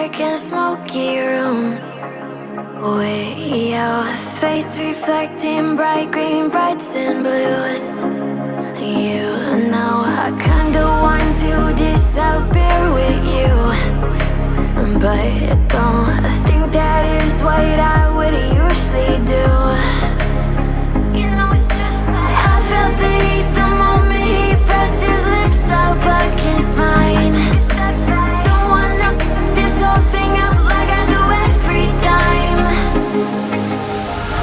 dark and smoky room. Way your face reflecting bright green, brights and blues. You know I kinda want to disappear with you, but don't think that is what I would usually do. You know it's just like I felt the heat the moment he pressed his lips up against mine. Don't wanna this whole thing up like I do every time.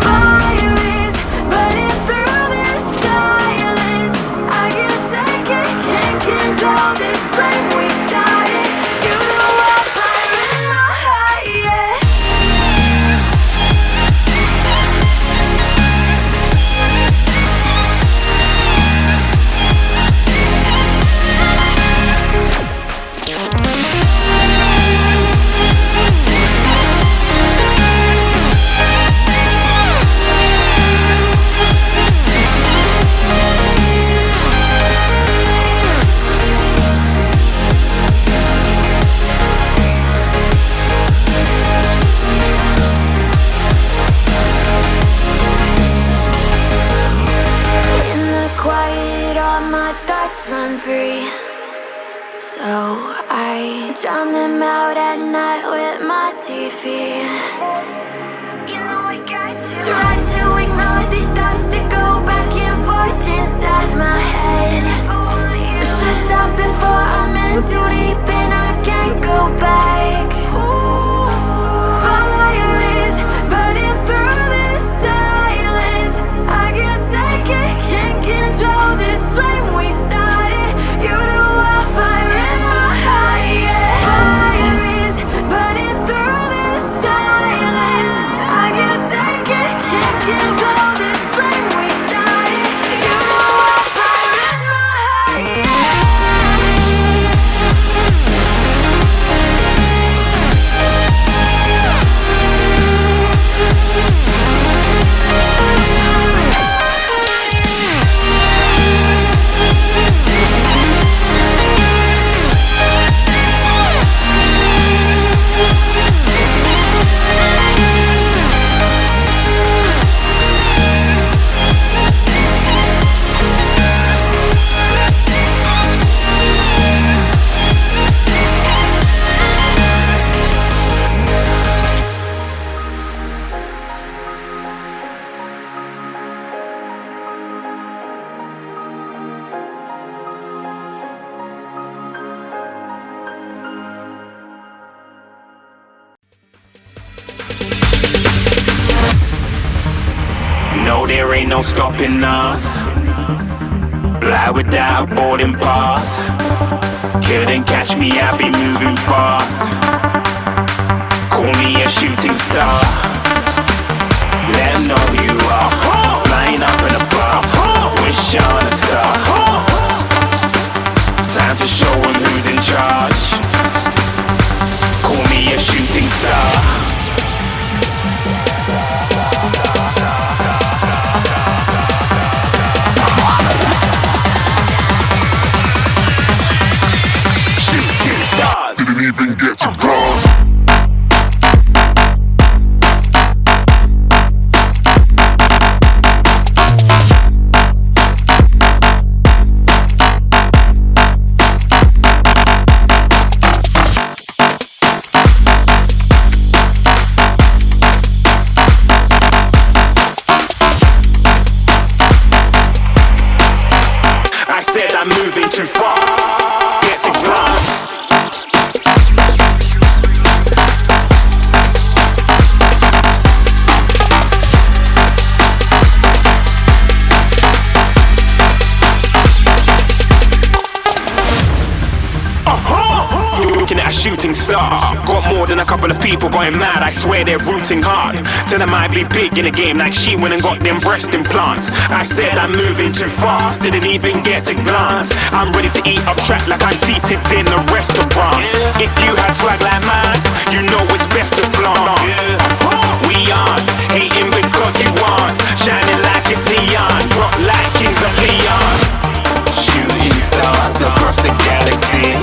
Fire is burning through this silence. I can't take it, can't control this flame we started. You know I'm fire in my heart, yeah. Run free, so I drown them out at night with my TV. You know I got to try to ignore these thoughts that go back and forth inside my head. I should stop before I'm in too deep and I can't go back. Fire is burning through this silence. I can't take it, can't control this flame we started. You know I'm fire in my heart, yeah. Fire is burning through this silence. I can't take it, can't control this flame we started. You know I'm fire in my heart, yeah. No, there ain't no stopping us. Fly without a boarding pass. Couldn't catch me, I be moving fast. Call me a shooting star. Let 'em know who you are. Flying up in a bar. Wish on a star. Time to show 'em who's in charge. Call me a shooting star. Didn't even get to cross. I said I'm moving too far. Get to glass. Looking at a shooting star. Got more than a couple of people going mad, I swear they're rooting hard. Tell them I'd be big in the game like she went and got them breast implants. I said I'm moving too fast, didn't even get to glance. I'm ready to eat up track like I'm seated in a restaurant. If you had swag like mine, you know it's best to flaunt. We aren't hating because you aren't shining like it's neon, rock like kings of Leon. Shooting stars across the galaxy.